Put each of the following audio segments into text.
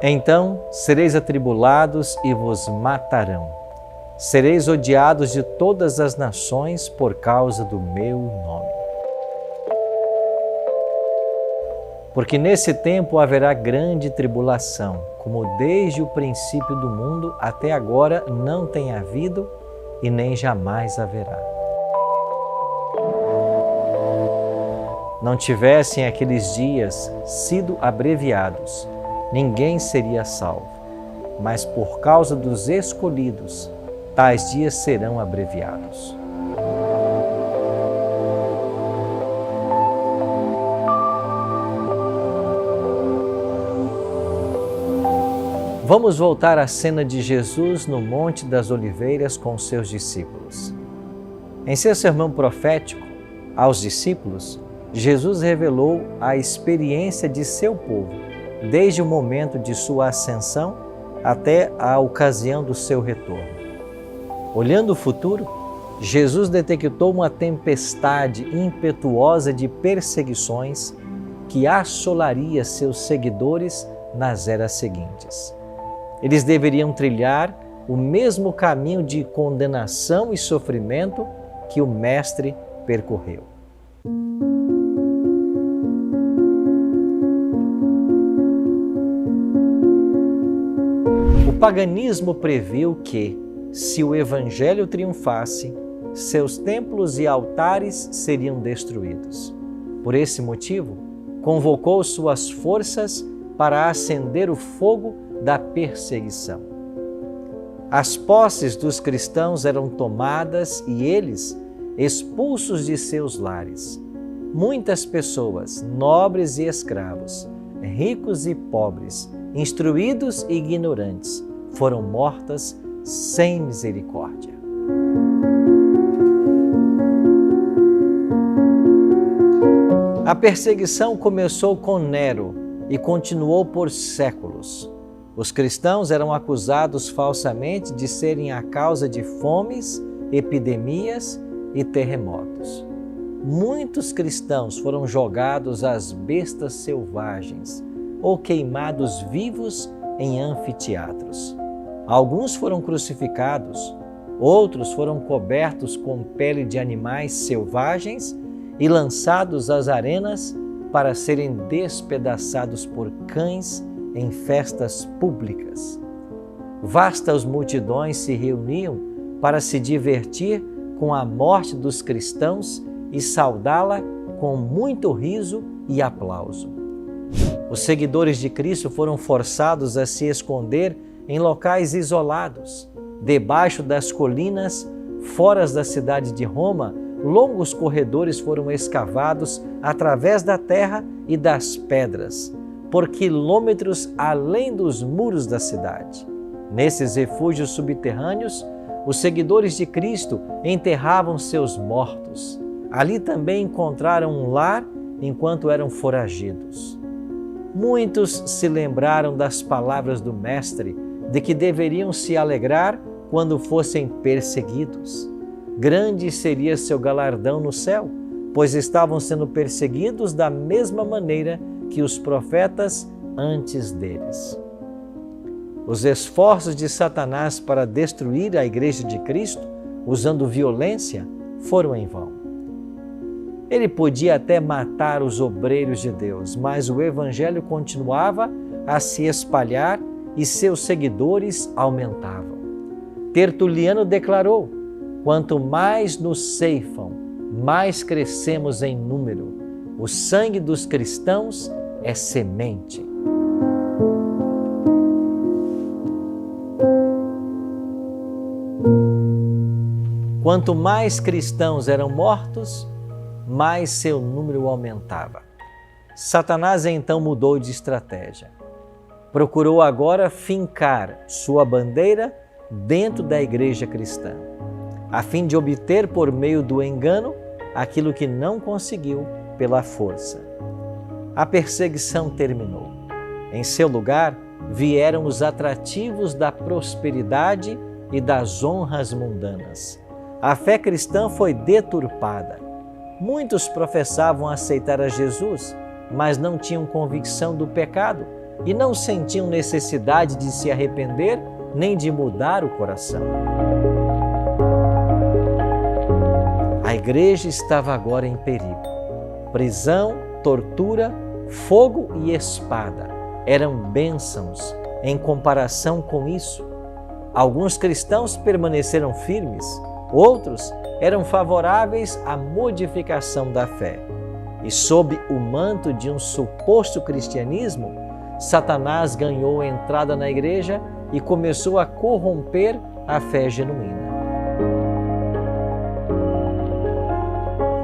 Então sereis atribulados e vos matarão. Sereis odiados de todas as nações por causa do meu nome. Porque nesse tempo haverá grande tribulação, como desde o princípio do mundo até agora não tem havido e nem jamais haverá. Não tivessem aqueles dias sido abreviados, ninguém seria salvo, mas por causa dos escolhidos, tais dias serão abreviados. Vamos voltar à cena de Jesus no Monte das Oliveiras com seus discípulos. Em seu sermão profético aos discípulos, Jesus revelou a experiência de seu povo, desde o momento de sua ascensão até a ocasião do seu retorno. Olhando o futuro, Jesus detectou uma tempestade impetuosa de perseguições que assolaria seus seguidores nas eras seguintes. Eles deveriam trilhar o mesmo caminho de condenação e sofrimento que o Mestre percorreu. O paganismo previu que, se o Evangelho triunfasse, seus templos e altares seriam destruídos. Por esse motivo, convocou suas forças para acender o fogo da perseguição. As posses dos cristãos eram tomadas e eles expulsos de seus lares. Muitas pessoas, nobres e escravos, ricos e pobres, instruídos e ignorantes, foram mortas sem misericórdia. A perseguição começou com Nero e continuou por séculos. Os cristãos eram acusados falsamente de serem a causa de fomes, epidemias e terremotos. Muitos cristãos foram jogados às bestas selvagens ou queimados vivos em anfiteatros. Alguns foram crucificados, outros foram cobertos com pele de animais selvagens e lançados às arenas para serem despedaçados por cães em festas públicas. Vastas multidões se reuniam para se divertir com a morte dos cristãos e saudá-la com muito riso e aplauso. Os seguidores de Cristo foram forçados a se esconder em locais isolados, debaixo das colinas, fora da cidade de Roma. Longos corredores foram escavados através da terra e das pedras, por quilômetros além dos muros da cidade. Nesses refúgios subterrâneos, os seguidores de Cristo enterravam seus mortos. Ali também encontraram um lar enquanto eram foragidos. Muitos se lembraram das palavras do Mestre de que deveriam se alegrar quando fossem perseguidos. Grande seria seu galardão no céu, pois estavam sendo perseguidos da mesma maneira que os profetas antes deles. Os esforços de Satanás para destruir a Igreja de Cristo, usando violência, foram em vão. Ele podia até matar os obreiros de Deus, mas o Evangelho continuava a se espalhar e seus seguidores aumentavam. Tertuliano declarou: quanto mais nos ceifam, mais crescemos em número. O sangue dos cristãos é semente. Quanto mais cristãos eram mortos, mais seu número aumentava. Satanás então mudou de estratégia. Procurou agora fincar sua bandeira dentro da igreja cristã, a fim de obter por meio do engano aquilo que não conseguiu pela força. A perseguição terminou. Em seu lugar, vieram os atrativos da prosperidade e das honras mundanas. A fé cristã foi deturpada. Muitos professavam aceitar a Jesus, mas não tinham convicção do pecado e não sentiam necessidade de se arrepender nem de mudar o coração. A igreja estava agora em perigo. Prisão, tortura, fogo e espada eram bênçãos em comparação com isso. Alguns cristãos permaneceram firmes, outros eram favoráveis à modificação da fé. E sob o manto de um suposto cristianismo, Satanás ganhou entrada na igreja e começou a corromper a fé genuína.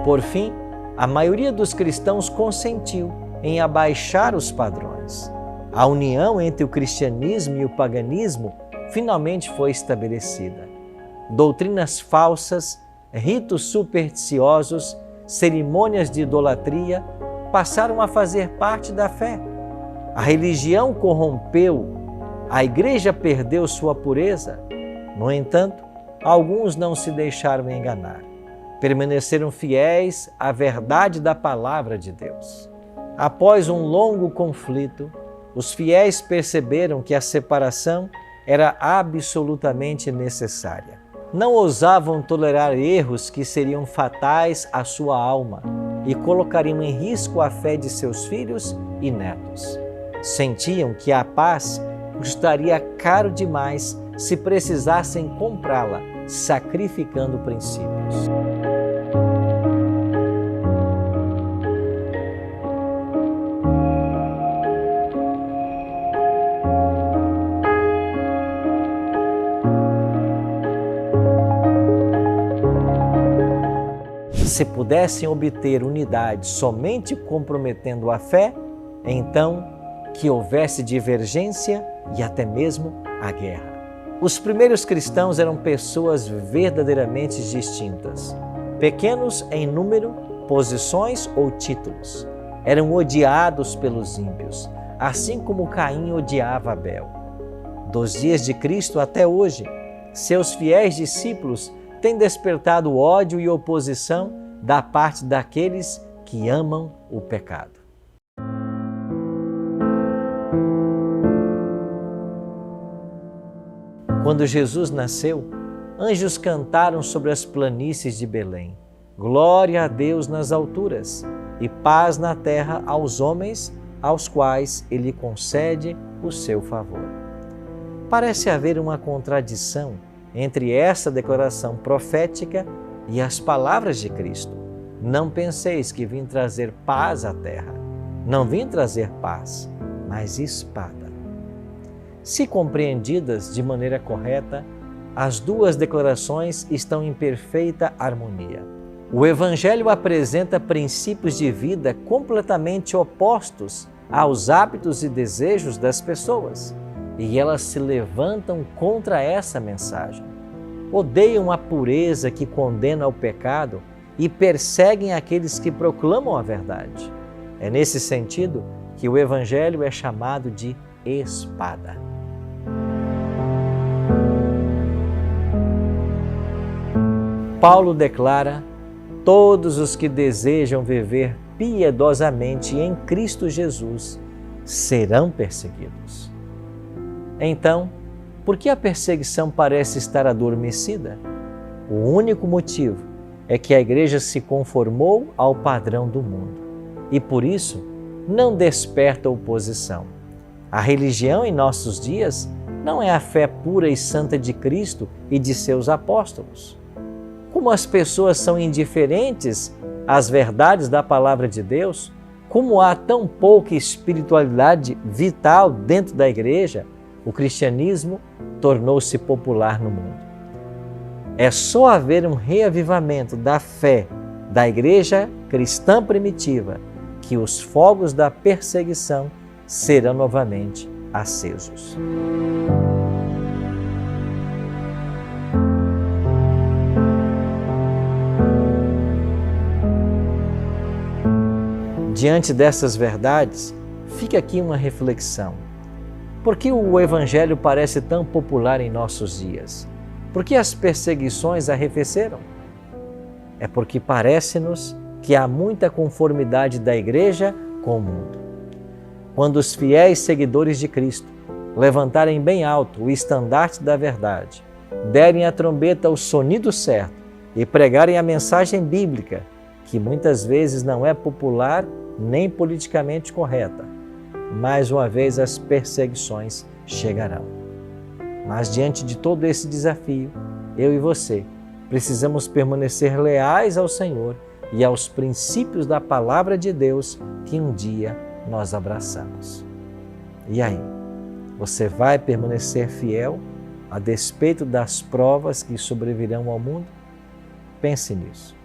Por fim, a maioria dos cristãos consentiu em abaixar os padrões. A união entre o cristianismo e o paganismo finalmente foi estabelecida. Doutrinas falsas, ritos supersticiosos, cerimônias de idolatria passaram a fazer parte da fé. A religião corrompeu, a igreja perdeu sua pureza. No entanto, alguns não se deixaram enganar. Permaneceram fiéis à verdade da palavra de Deus. Após um longo conflito, os fiéis perceberam que a separação era absolutamente necessária. Não ousavam tolerar erros que seriam fatais à sua alma e colocariam em risco a fé de seus filhos e netos. Sentiam que a paz custaria caro demais se precisassem comprá-la, sacrificando princípios. Se pudessem obter unidade somente comprometendo a fé, então que houvesse divergência e até mesmo a guerra. Os primeiros cristãos eram pessoas verdadeiramente distintas, pequenos em número, posições ou títulos. Eram odiados pelos ímpios, assim como Caim odiava Abel. Dos dias de Cristo até hoje, seus fiéis discípulos têm despertado ódio e oposição da parte daqueles que amam o pecado. Quando Jesus nasceu, anjos cantaram sobre as planícies de Belém. Glória a Deus nas alturas e paz na terra aos homens aos quais Ele concede o seu favor. Parece haver uma contradição entre essa declaração profética e as palavras de Cristo. Não penseis que vim trazer paz à terra. Não vim trazer paz, mas espada. Se compreendidas de maneira correta, as duas declarações estão em perfeita harmonia. O Evangelho apresenta princípios de vida completamente opostos aos hábitos e desejos das pessoas, e elas se levantam contra essa mensagem. Odeiam a pureza que condena ao pecado e perseguem aqueles que proclamam a verdade. É nesse sentido que o Evangelho é chamado de espada. Paulo declara: todos os que desejam viver piedosamente em Cristo Jesus serão perseguidos. Então, por que a perseguição parece estar adormecida? O único motivo é que a igreja se conformou ao padrão do mundo e, por isso, não desperta oposição. A religião em nossos dias não é a fé pura e santa de Cristo e de seus apóstolos. Como as pessoas são indiferentes às verdades da palavra de Deus, como há tão pouca espiritualidade vital dentro da igreja, o cristianismo tornou-se popular no mundo. É só haver um reavivamento da fé da igreja cristã primitiva que os fogos da perseguição serão novamente acesos. Diante dessas verdades, fica aqui uma reflexão. Por que o Evangelho parece tão popular em nossos dias? Por que as perseguições arrefeceram? É porque parece-nos que há muita conformidade da igreja com o mundo. quando os fiéis seguidores de Cristo levantarem bem alto o estandarte da verdade, derem à trombeta o sonido certo e pregarem a mensagem bíblica, que muitas vezes não é popular nem politicamente correta, mais uma vez as perseguições chegarão. Mas diante de todo esse desafio, eu e você precisamos permanecer leais ao Senhor e aos princípios da palavra de Deus que um dia nós abraçamos. E aí, você vai permanecer fiel a despeito das provas que sobrevirão ao mundo? Pense nisso.